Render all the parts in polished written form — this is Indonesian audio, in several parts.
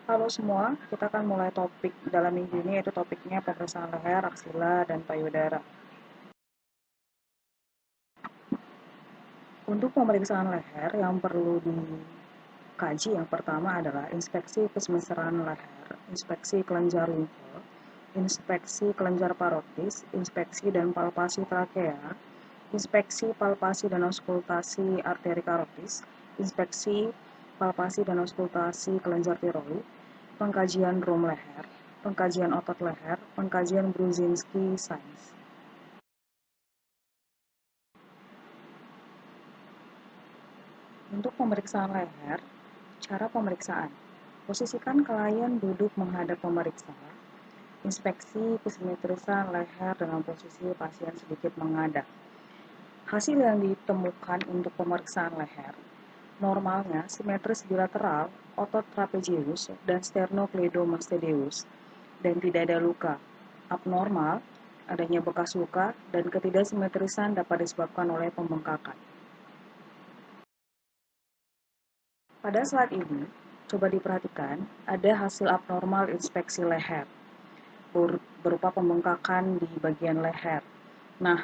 Halo semua, kita akan mulai topik dalam minggu ini yaitu topiknya pemeriksaan leher, aksila, dan payudara. Untuk pemeriksaan leher yang perlu dikaji yang pertama adalah inspeksi kesemesteran leher, inspeksi kelenjar limfe, inspeksi kelenjar parotis, inspeksi dan palpasi trakea, inspeksi palpasi dan auskultasi arteri karotis, inspeksi palpasi dan auskultasi kelenjar tiroid, pengkajian rum leher, pengkajian otot leher, pengkajian Brudzinski signs. Untuk pemeriksaan leher, cara pemeriksaan. Posisikan klien duduk menghadap pemeriksa. Inspeksi kesimetrisan leher dengan posisi pasien sedikit menghadap. Hasil yang ditemukan untuk pemeriksaan leher, normalnya simetris bilateral, otot trapezius, dan sternocleidomastoideus, dan tidak ada luka. Abnormal, adanya bekas luka, dan ketidaksimetrisan dapat disebabkan oleh pembengkakan. Pada slide ini, coba diperhatikan, ada hasil abnormal inspeksi leher, berupa pembengkakan di bagian leher. Nah,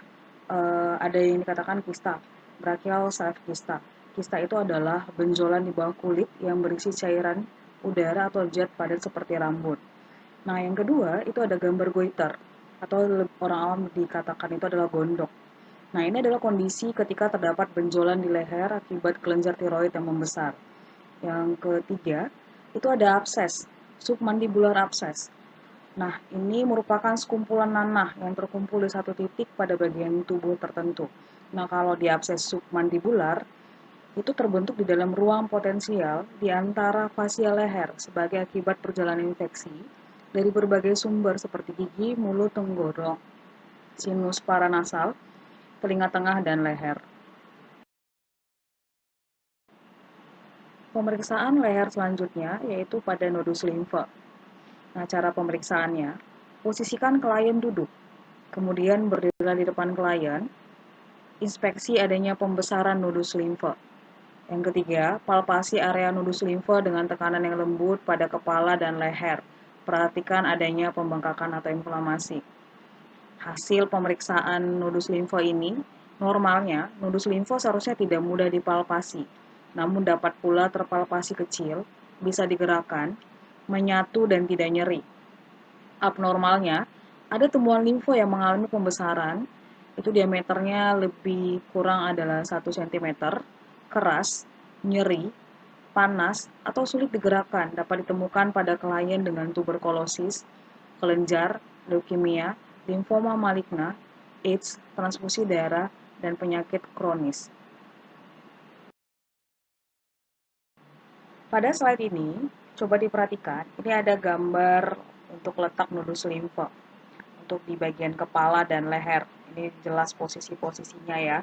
ada yang dikatakan kista, brachial self kista. Kista itu adalah benjolan di bawah kulit yang berisi cairan udara atau zat padat seperti rambut. Nah, yang kedua itu ada gambar goiter, atau orang awam dikatakan itu adalah gondok. Nah, ini adalah kondisi ketika terdapat benjolan di leher akibat kelenjar tiroid yang membesar. Yang ketiga, itu ada abses, submandibular abses. Nah, ini merupakan sekumpulan nanah yang terkumpul di satu titik pada bagian tubuh tertentu. Nah, kalau di abses submandibular, itu terbentuk di dalam ruang potensial di antara fasia leher sebagai akibat perjalanan infeksi dari berbagai sumber seperti gigi, mulut, tenggorok, sinus paranasal, telinga tengah, dan leher. Pemeriksaan leher selanjutnya yaitu pada nodus limfe. Nah, cara pemeriksaannya, posisikan klien duduk, kemudian berdirilah di depan klien, inspeksi adanya pembesaran nodus limfe. Yang ketiga, palpasi area nodus limfe dengan tekanan yang lembut pada kepala dan leher. Perhatikan adanya pembengkakan atau inflamasi. Hasil pemeriksaan nodus limfe ini, normalnya nodus limfe seharusnya tidak mudah dipalpasi, namun dapat pula terpalpasi kecil, bisa digerakkan, menyatu dan tidak nyeri. Abnormalnya, ada temuan limfo yang mengalami pembesaran, itu diameternya lebih kurang adalah 1 cm, keras, nyeri, panas, atau sulit digerakkan dapat ditemukan pada klien dengan tuberkulosis, kelenjar, leukemia, limfoma maligna, AIDS, transfusi darah, dan penyakit kronis. Pada slide ini, coba diperhatikan, ini ada gambar untuk letak nodus limfe untuk di bagian kepala dan leher. Ini jelas posisi-posisinya ya.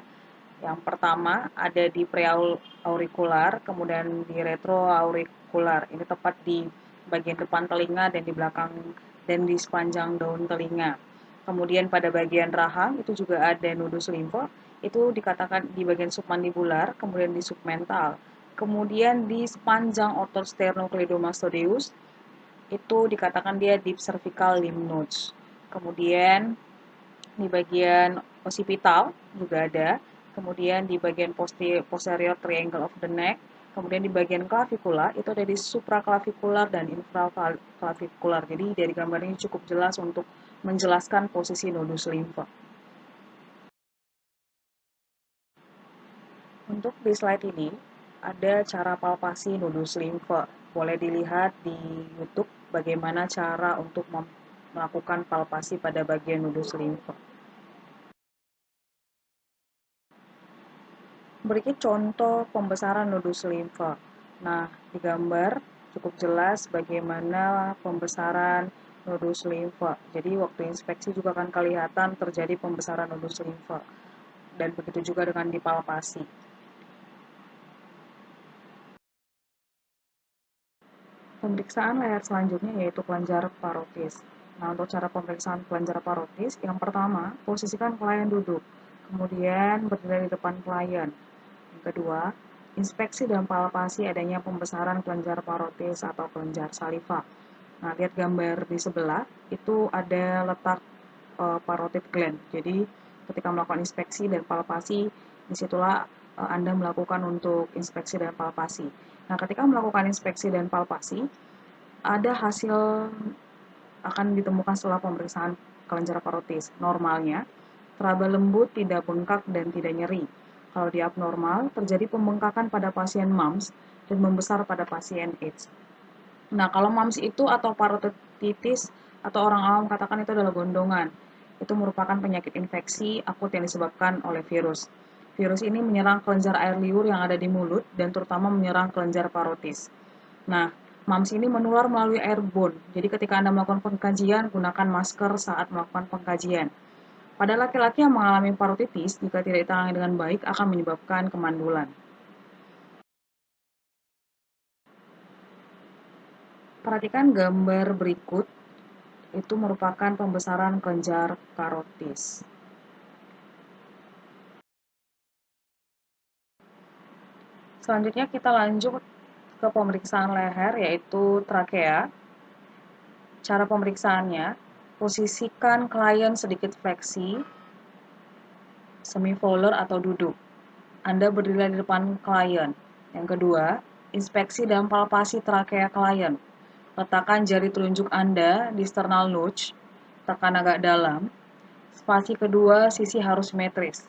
Yang pertama ada di preaurikular, kemudian di retroaurikular. Ini tepat di bagian depan telinga dan di belakang dan di sepanjang daun telinga. Kemudian pada bagian rahang itu juga ada nodus limfe, itu dikatakan di bagian submandibular, kemudian di submental. Kemudian di sepanjang otot sternocleidomastoideus itu dikatakan dia deep cervical lymph nodes. Kemudian di bagian occipital juga ada, kemudian di bagian posterior triangle of the neck, kemudian di bagian klavikula itu ada di supraclavicular dan infraclavicular. Jadi dari gambar ini cukup jelas untuk menjelaskan posisi nodus limfe. Untuk di slide ini ada cara palpasi nodus limfe. Boleh dilihat di YouTube bagaimana cara untuk melakukan palpasi pada bagian nodus limfe. Berikut contoh pembesaran nodus limfe. Nah, di gambar cukup jelas bagaimana pembesaran nodus limfe. Jadi waktu inspeksi juga akan kelihatan terjadi pembesaran nodus limfe. Dan begitu juga dengan dipalpasi. Pemeriksaan leher selanjutnya yaitu kelenjar parotis. Nah, untuk cara pemeriksaan kelenjar parotis, yang pertama, posisikan klien duduk. Kemudian berdiri di depan klien. Yang kedua, inspeksi dan palpasi adanya pembesaran kelenjar parotis atau kelenjar saliva. Nah, lihat gambar di sebelah, itu ada letak parotid gland. Jadi, ketika melakukan inspeksi dan palpasi, disitulah Anda melakukan untuk inspeksi dan palpasi. Nah, ketika melakukan inspeksi dan palpasi, ada hasil akan ditemukan setelah pemeriksaan kelenjar parotis. Normalnya, teraba lembut, tidak bengkak, dan tidak nyeri. Kalau di abnormal, terjadi pembengkakan pada pasien MUMS dan membesar pada pasien AIDS. Nah, kalau MUMS itu atau parotitis atau orang awam katakan itu adalah gondongan. Itu merupakan penyakit infeksi akut yang disebabkan oleh virus. Virus ini menyerang kelenjar air liur yang ada di mulut dan terutama menyerang kelenjar parotis. Nah, MUMS ini menular melalui airborne. Jadi ketika Anda melakukan pengkajian, gunakan masker saat melakukan pengkajian. Pada laki-laki yang mengalami parotitis, jika tidak ditangani dengan baik, akan menyebabkan kemandulan. Perhatikan gambar berikut, itu merupakan pembesaran kelenjar karotis. Selanjutnya kita lanjut ke pemeriksaan leher, yaitu trakea. Cara pemeriksaannya, posisikan klien sedikit fleksi, semivolar atau duduk. Anda berdiri di depan klien. Yang kedua, inspeksi dan palpasi trakea klien. Letakkan jari telunjuk Anda di sternal notch, tekan agak dalam. Spasi kedua, sisi harus simetris.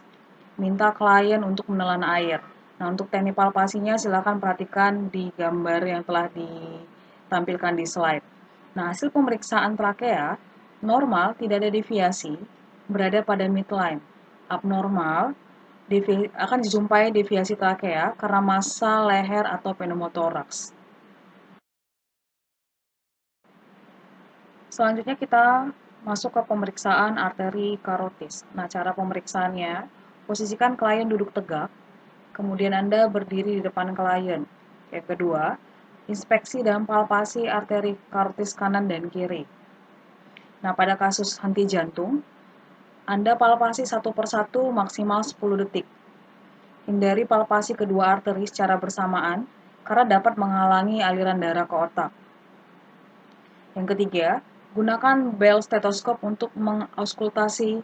Minta klien untuk menelan air. Nah, untuk teknik palpasinya silakan perhatikan di gambar yang telah ditampilkan di slide. Nah, hasil pemeriksaan trakea normal, tidak ada deviasi, berada pada midline. Abnormal, akan dijumpai deviasi trakea karena massa leher atau pneumotoraks. Selanjutnya kita masuk ke pemeriksaan arteri karotis. Nah, cara pemeriksaannya, posisikan klien duduk tegak, kemudian Anda berdiri di depan klien. Yang kedua, inspeksi dan palpasi arteri karotis kanan dan kiri. Nah, pada kasus henti jantung, Anda palpasi satu persatu maksimal 10 detik. Hindari palpasi kedua arteri secara bersamaan karena dapat menghalangi aliran darah ke otak. Yang ketiga, gunakan bel stetoskop untuk mengauskultasi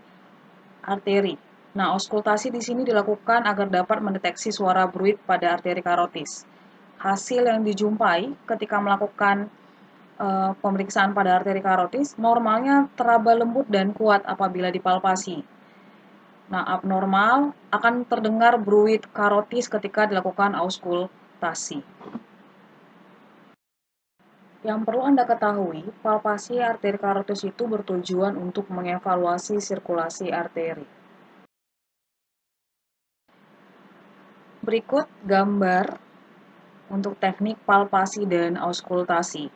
arteri. Nah, auskultasi di sini dilakukan agar dapat mendeteksi suara bruit pada arteri karotis. Hasil yang dijumpai ketika melakukan pemeriksaan pada arteri karotis, normalnya teraba lembut dan kuat apabila dipalpasi. Nah, abnormal akan terdengar bruit karotis ketika dilakukan auskultasi. Yang perlu Anda ketahui, palpasi arteri karotis itu bertujuan untuk mengevaluasi sirkulasi arteri. Berikut gambar untuk teknik palpasi dan auskultasi.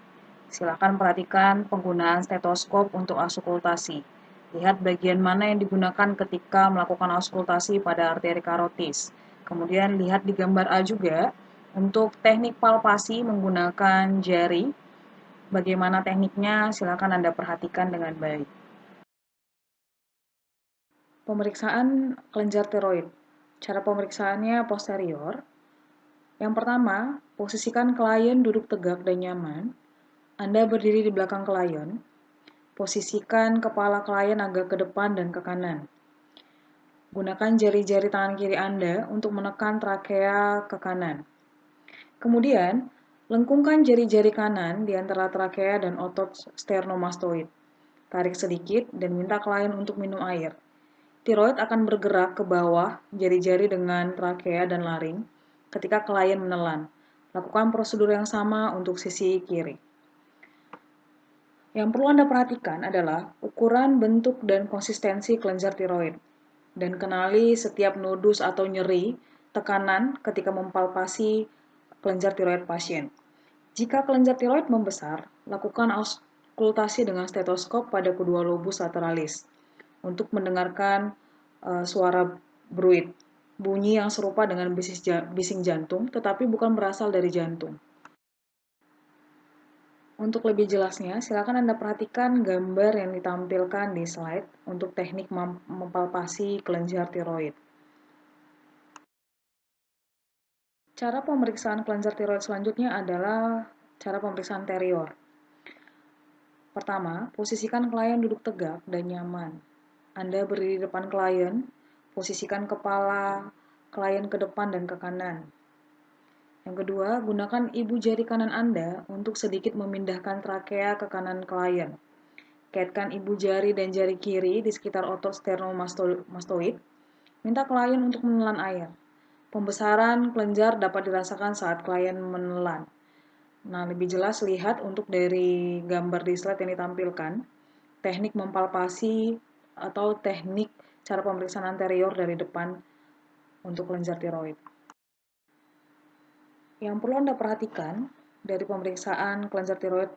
Silakan perhatikan penggunaan stetoskop untuk auskultasi. Lihat bagian mana yang digunakan ketika melakukan auskultasi pada arteri karotis. Kemudian lihat di gambar A juga, untuk teknik palpasi menggunakan jari. Bagaimana tekniknya, silakan Anda perhatikan dengan baik. Pemeriksaan kelenjar tiroid. Cara pemeriksaannya posterior. Yang pertama, posisikan klien duduk tegak dan nyaman. Anda berdiri di belakang klien. Posisikan kepala klien agak ke depan dan ke kanan. Gunakan jari-jari tangan kiri Anda untuk menekan trakea ke kanan. Kemudian, lengkungkan jari-jari kanan di antara trakea dan otot sternomastoid. Tarik sedikit dan minta klien untuk minum air. Tiroid akan bergerak ke bawah jari-jari dengan trakea dan laring ketika klien menelan. Lakukan prosedur yang sama untuk sisi kiri. Yang perlu Anda perhatikan adalah ukuran, bentuk, dan konsistensi kelenjar tiroid. Dan kenali setiap nodus atau nyeri, tekanan ketika mempalpasi kelenjar tiroid pasien. Jika kelenjar tiroid membesar, lakukan auskultasi dengan stetoskop pada kedua lobus lateralis untuk mendengarkan suara bruit, bunyi yang serupa dengan bising jantung, tetapi bukan berasal dari jantung. Untuk lebih jelasnya, silakan Anda perhatikan gambar yang ditampilkan di slide untuk teknik mempalpasi kelenjar tiroid. Cara pemeriksaan kelenjar tiroid selanjutnya adalah cara pemeriksaan anterior. Pertama, posisikan klien duduk tegak dan nyaman. Anda berdiri di depan klien, posisikan kepala klien ke depan dan ke kanan. Yang kedua, gunakan ibu jari kanan Anda untuk sedikit memindahkan trakea ke kanan klien. Kaitkan ibu jari dan jari kiri di sekitar otot sternomastoid. Minta klien untuk menelan air. Pembesaran kelenjar dapat dirasakan saat klien menelan. Nah, lebih jelas lihat untuk dari gambar di slide yang ditampilkan, teknik mempalpasi atau teknik cara pemeriksaan anterior dari depan untuk kelenjar tiroid. Yang perlu Anda perhatikan dari pemeriksaan kelenjar tiroid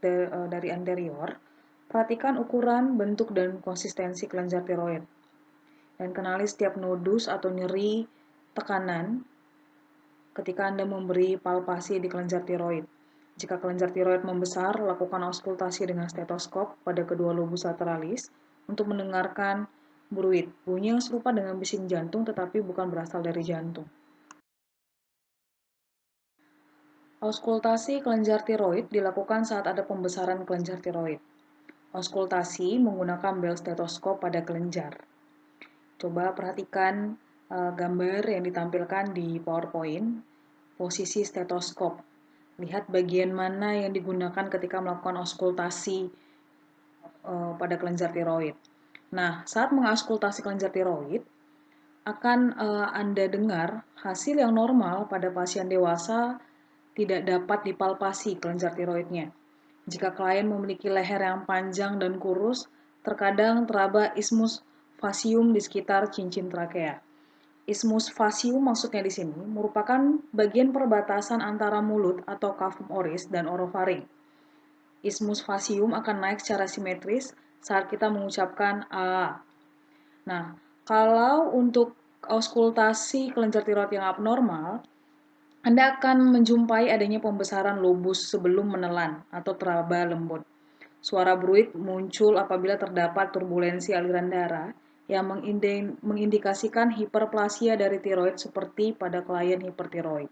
dari anterior, perhatikan ukuran, bentuk, dan konsistensi kelenjar tiroid. Dan kenali setiap nodus atau nyeri tekanan ketika Anda memberi palpasi di kelenjar tiroid. Jika kelenjar tiroid membesar, lakukan auskultasi dengan stetoskop pada kedua lobus lateralis untuk mendengarkan bruit, bunyi yang serupa dengan bising jantung tetapi bukan berasal dari jantung. Auskultasi kelenjar tiroid dilakukan saat ada pembesaran kelenjar tiroid. Auskultasi menggunakan bel stetoskop pada kelenjar. Coba perhatikan gambar yang ditampilkan di PowerPoint, posisi stetoskop. Lihat bagian mana yang digunakan ketika melakukan auskultasi pada kelenjar tiroid. Nah, saat mengauskultasi kelenjar tiroid, akan Anda dengar hasil yang normal pada pasien dewasa tidak dapat dipalpasi kelenjar tiroidnya. Jika klien memiliki leher yang panjang dan kurus, terkadang teraba ismus facium di sekitar cincin trakea. Ismus facium maksudnya di sini merupakan bagian perbatasan antara mulut atau cavum oris dan orofaring. Ismus facium akan naik secara simetris saat kita mengucapkan A. Nah, kalau untuk auskultasi kelenjar tiroid yang abnormal, Anda akan menjumpai adanya pembesaran lobus sebelum menelan atau teraba lembut. Suara bruit muncul apabila terdapat turbulensi aliran darah yang mengindikasikan hiperplasia dari tiroid seperti pada klien hipertiroid.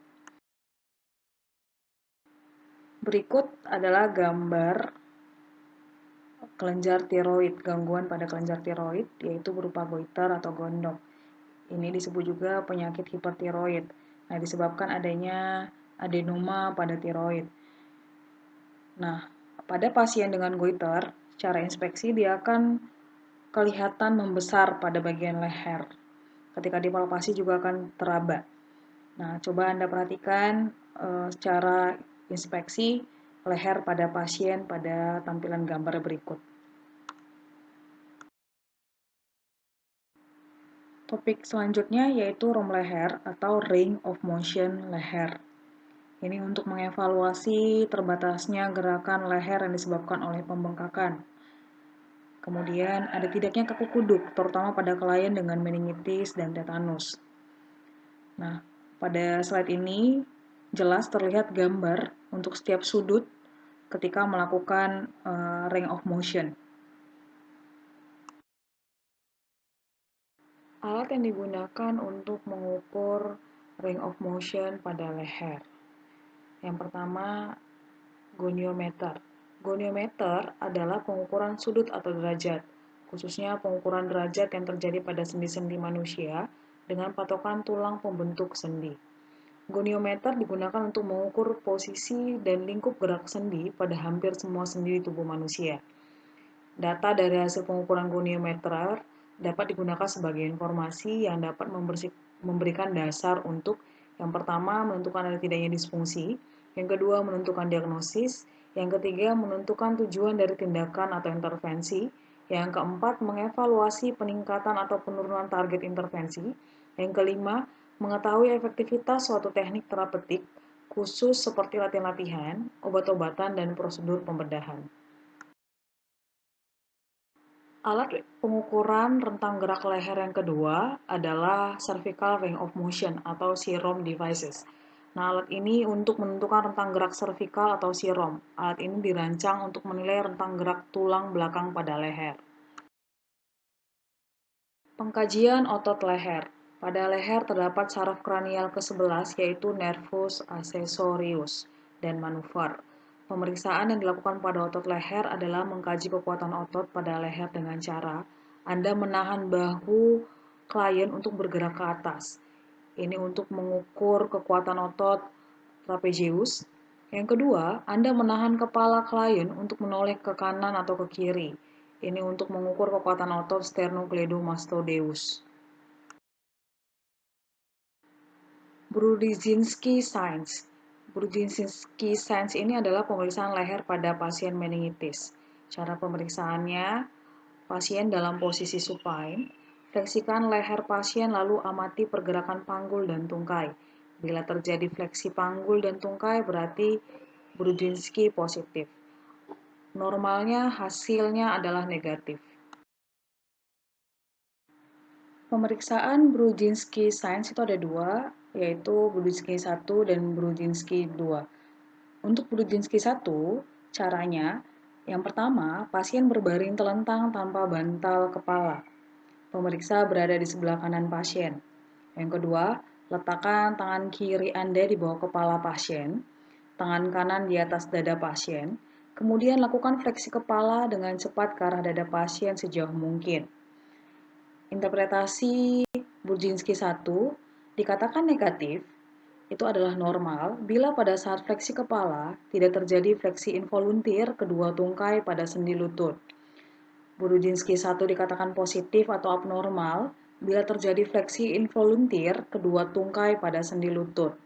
Berikut adalah gambar kelenjar tiroid, gangguan pada kelenjar tiroid, yaitu berupa goiter atau gondok. Ini disebut juga penyakit hipertiroid. Nah, disebabkan adanya adenoma pada tiroid. Nah, pada pasien dengan goiter, secara inspeksi dia akan kelihatan membesar pada bagian leher. Ketika dipalpasi juga akan teraba. Nah, coba Anda perhatikan secara inspeksi leher pada pasien pada tampilan gambar berikut. Topik selanjutnya yaitu ROM leher atau Range of Motion leher. Ini untuk mengevaluasi terbatasnya gerakan leher yang disebabkan oleh pembengkakan. Kemudian ada tidaknya kaku kuduk, terutama pada klien dengan meningitis dan tetanus. Nah, pada slide ini jelas terlihat gambar untuk setiap sudut ketika melakukan range of motion. Alat yang digunakan untuk mengukur range of motion pada leher. Yang pertama, goniometer. Goniometer adalah pengukuran sudut atau derajat, khususnya pengukuran derajat yang terjadi pada sendi-sendi manusia dengan patokan tulang pembentuk sendi. Goniometer digunakan untuk mengukur posisi dan lingkup gerak sendi pada hampir semua sendi di tubuh manusia. Data dari hasil pengukuran goniometer dapat digunakan sebagai informasi yang dapat memberikan dasar untuk yang pertama menentukan ada tidaknya disfungsi, yang kedua menentukan diagnosis, yang ketiga menentukan tujuan dari tindakan atau intervensi, yang keempat mengevaluasi peningkatan atau penurunan target intervensi, yang kelima mengetahui efektivitas suatu teknik terapeutik khusus seperti latihan-latihan, obat-obatan, dan prosedur pembedahan. Alat pengukuran rentang gerak leher yang kedua adalah cervical range of motion atau CROM devices. Nah, alat ini untuk menentukan rentang gerak cervical atau CROM. Alat ini dirancang untuk menilai rentang gerak tulang belakang pada leher. Pengkajian otot leher. Pada leher terdapat saraf kranial ke-11 yaitu nervus accessorius dan manuver. Pemeriksaan yang dilakukan pada otot leher adalah mengkaji kekuatan otot pada leher dengan cara Anda menahan bahu klien untuk bergerak ke atas. Ini untuk mengukur kekuatan otot trapezius. Yang kedua, Anda menahan kepala klien untuk menoleh ke kanan atau ke kiri. Ini untuk mengukur kekuatan otot sternocleidomastoideus. Brudzinski Signs. Brudzinski Signs ini adalah pemeriksaan leher pada pasien meningitis. Cara pemeriksaannya, pasien dalam posisi supine, fleksikan leher pasien lalu amati pergerakan panggul dan tungkai. Bila terjadi fleksi panggul dan tungkai berarti Brudzinski positif. Normalnya hasilnya adalah negatif. Pemeriksaan Brudzinski Signs itu ada dua, yaitu Brudzinski 1 dan Brudzinski 2. Untuk Brudzinski 1, caranya, yang pertama, pasien berbaring telentang tanpa bantal kepala. Pemeriksa berada di sebelah kanan pasien. Yang kedua, letakkan tangan kiri Anda di bawah kepala pasien, tangan kanan di atas dada pasien, kemudian lakukan fleksi kepala dengan cepat ke arah dada pasien sejauh mungkin. Interpretasi Brudzinski 1 dikatakan negatif, itu adalah normal bila pada saat fleksi kepala tidak terjadi fleksi involuntir kedua tungkai pada sendi lutut. Brudzinski 1 dikatakan positif atau abnormal bila terjadi fleksi involuntir kedua tungkai pada sendi lutut.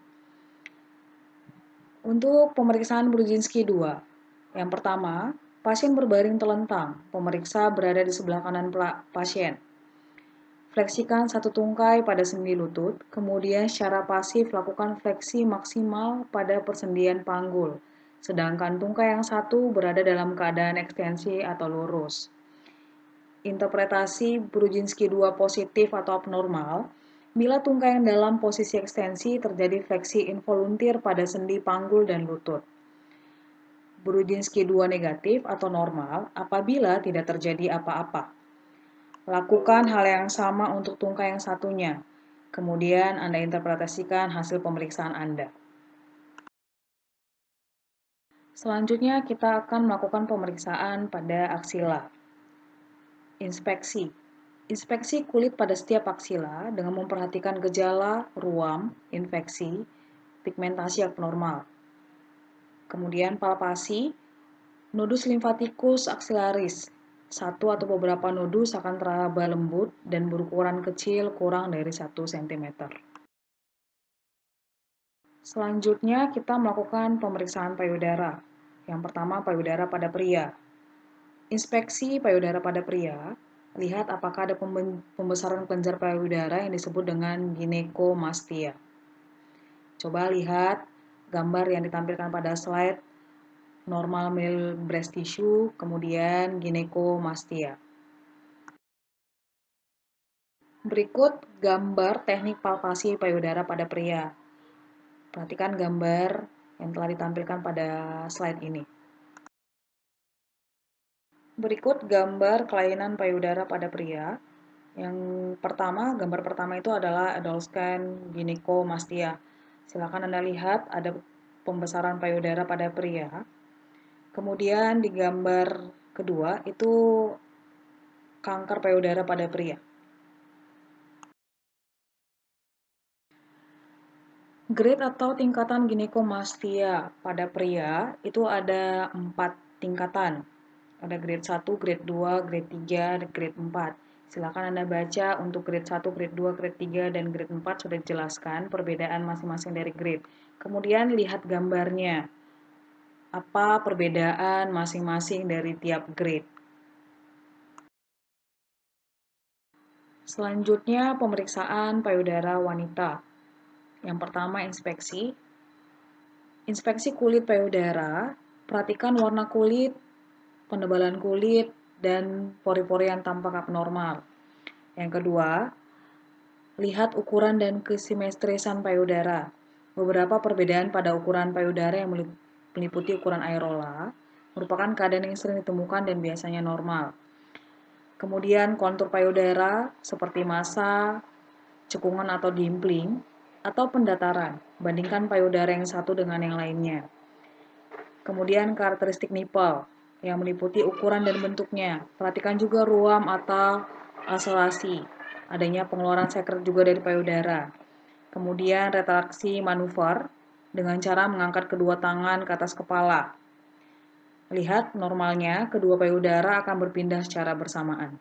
Untuk pemeriksaan Brudzinski 2, yang pertama, pasien berbaring telentang, pemeriksa berada di sebelah kanan pasien. Fleksikan satu tungkai pada sendi lutut, kemudian secara pasif lakukan fleksi maksimal pada persendian panggul, sedangkan tungkai yang satu berada dalam keadaan ekstensi atau lurus. Interpretasi Brudzinski 2 positif atau abnormal, bila tungkai yang dalam posisi ekstensi terjadi fleksi involuntir pada sendi panggul dan lutut. Brudzinski 2 negatif atau normal apabila tidak terjadi apa-apa. Lakukan hal yang sama untuk tungkai yang satunya. Kemudian Anda interpretasikan hasil pemeriksaan Anda. Selanjutnya kita akan melakukan pemeriksaan pada aksila. Inspeksi. Inspeksi kulit pada setiap aksila dengan memperhatikan gejala, ruam, infeksi, pigmentasi abnormal. Kemudian palpasi, nodus limfatikus aksilaris. Satu atau beberapa nodus akan teraba lembut dan berukuran kecil kurang dari 1 cm. Selanjutnya kita melakukan pemeriksaan payudara. Yang pertama payudara pada pria. Inspeksi payudara pada pria, lihat apakah ada pembesaran kelenjar payudara yang disebut dengan ginekomastia. Coba lihat gambar yang ditampilkan pada slide normal male breast tissue, kemudian ginekomastia. Berikut gambar teknik palpasi payudara pada pria. Perhatikan gambar yang telah ditampilkan pada slide ini. Berikut gambar kelainan payudara pada pria. Yang pertama, gambar pertama itu adalah adult scan ginekomastia. Silakan Anda lihat ada pembesaran payudara pada pria. Kemudian di gambar kedua itu kanker payudara pada pria. Grade atau tingkatan ginekomastia pada pria itu ada 4 tingkatan. Ada grade 1, grade 2, grade 3, dan grade 4. Silakan Anda baca untuk grade 1, grade 2, grade 3, dan grade 4 sudah dijelaskan perbedaan masing-masing dari grade. Kemudian lihat gambarnya. Apa perbedaan masing-masing dari tiap grade. Selanjutnya pemeriksaan payudara wanita. Yang pertama inspeksi. Inspeksi kulit payudara, perhatikan warna kulit, penebalan kulit, dan pori-pori yang tampak abnormal. Yang kedua, lihat ukuran dan kesimetrisan payudara. Beberapa perbedaan pada ukuran payudara yang meliputi ukuran areola merupakan keadaan yang sering ditemukan dan biasanya normal. Kemudian kontur payudara seperti massa, cekungan atau dimpling, atau pendataran. Bandingkan payudara yang satu dengan yang lainnya. Kemudian karakteristik nipple yang meliputi ukuran dan bentuknya. Perhatikan juga ruam atau aselasi. Adanya pengeluaran sekret juga dari payudara. Kemudian retraksi manuver dengan cara mengangkat kedua tangan ke atas kepala. Lihat, normalnya kedua payudara akan berpindah secara bersamaan.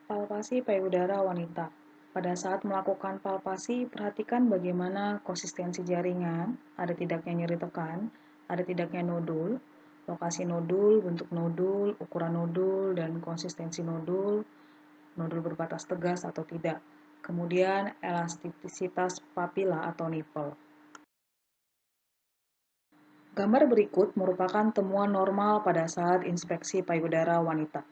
Palpasi payudara wanita. Pada saat melakukan palpasi, perhatikan bagaimana konsistensi jaringan, ada tidaknya nyeri tekan, ada tidaknya nodul, lokasi nodul, bentuk nodul, ukuran nodul, dan konsistensi nodul, nodul berbatas tegas atau tidak. Kemudian elastisitas papila atau nipple. Gambar berikut merupakan temuan normal pada saat inspeksi payudara wanita.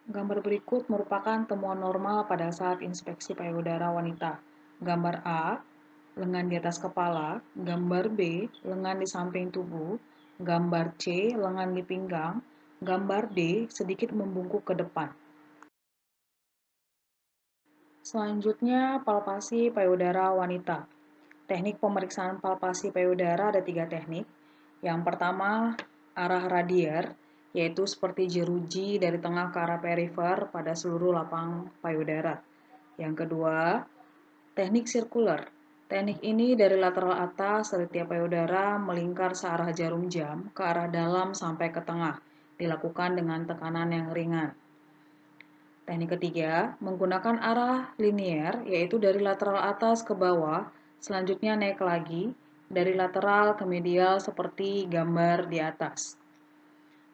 Gambar berikut merupakan temuan normal pada saat inspeksi payudara wanita. Gambar A, lengan di atas kepala. Gambar B, lengan di samping tubuh. Gambar C, lengan di pinggang. Gambar D, sedikit membungkuk ke depan. Selanjutnya, palpasi payudara wanita. Teknik pemeriksaan palpasi payudara ada 3 teknik. Yang pertama, arah radier, yaitu seperti jeruji dari tengah ke arah perifer pada seluruh lapang payudara. Yang kedua, teknik sirkuler. Teknik ini dari lateral atas dari tiap payudara melingkar searah jarum jam ke arah dalam sampai ke tengah, dilakukan dengan tekanan yang ringan. Teknik ketiga, menggunakan arah linier, yaitu dari lateral atas ke bawah, selanjutnya naik lagi, dari lateral ke medial seperti gambar di atas.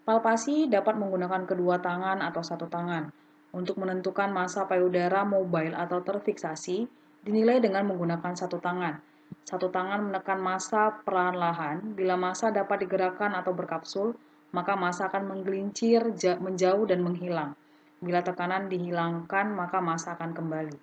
Palpasi dapat menggunakan kedua tangan atau satu tangan. Untuk menentukan massa payudara mobile atau terfiksasi, dinilai dengan menggunakan satu tangan. Satu tangan menekan massa perlahan-lahan. Bila massa dapat digerakkan atau berkapsul, maka massa akan menggelincir, menjauh, dan menghilang. Bila tekanan dihilangkan, maka massa akan kembali.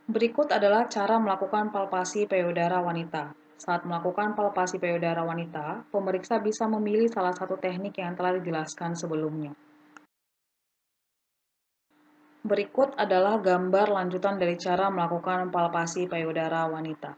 Berikut adalah cara melakukan palpasi payudara wanita. Saat melakukan palpasi payudara wanita, pemeriksa bisa memilih salah satu teknik yang telah dijelaskan sebelumnya. Berikut adalah gambar lanjutan dari cara melakukan palpasi payudara wanita.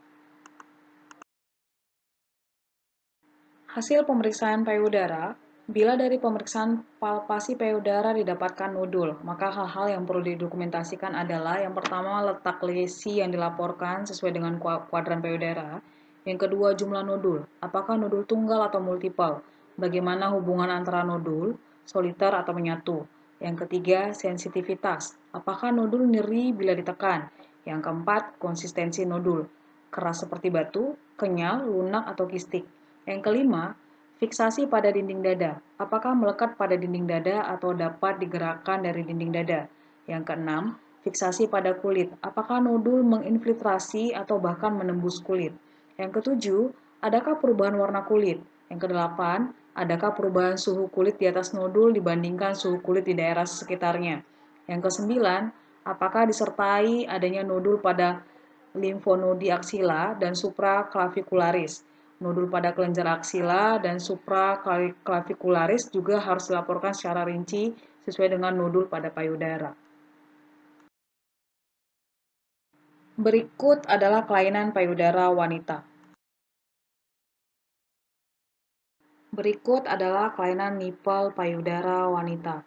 Hasil pemeriksaan payudara. Bila dari pemeriksaan palpasi payudara didapatkan nodul, maka hal-hal yang perlu didokumentasikan adalah yang pertama, letak lesi yang dilaporkan sesuai dengan kuadran payudara. Yang kedua, jumlah nodul. Apakah nodul tunggal atau multiple? Bagaimana hubungan antara nodul, soliter atau menyatu? Yang ketiga, sensitivitas. Apakah nodul nyeri bila ditekan? Yang keempat, konsistensi nodul. Keras seperti batu, kenyal, lunak, atau kistik. Yang kelima, fiksasi pada dinding dada. Apakah melekat pada dinding dada atau dapat digerakkan dari dinding dada? Yang keenam, fiksasi pada kulit. Apakah nodul menginfiltrasi atau bahkan menembus kulit? Yang ketujuh, adakah perubahan warna kulit? Yang kedelapan, adakah perubahan suhu kulit di atas nodul dibandingkan suhu kulit di daerah sekitarnya? Yang kesembilan, apakah disertai adanya nodul pada limfonodi aksila dan supraclavicularis? Nodul pada kelenjar aksila dan supraclavicularis juga harus dilaporkan secara rinci sesuai dengan nodul pada payudara. Berikut adalah kelainan payudara wanita. Berikut adalah kelainan nipel payudara wanita.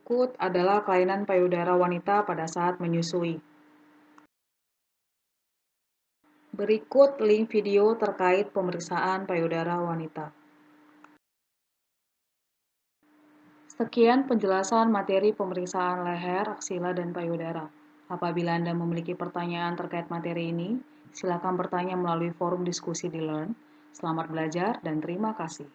Berikut adalah kelainan payudara wanita pada saat menyusui. Berikut link video terkait pemeriksaan payudara wanita. Sekian penjelasan materi pemeriksaan leher, aksila, dan payudara. Apabila Anda memiliki pertanyaan terkait materi ini, silakan bertanya melalui forum diskusi di Learn. Selamat belajar dan terima kasih.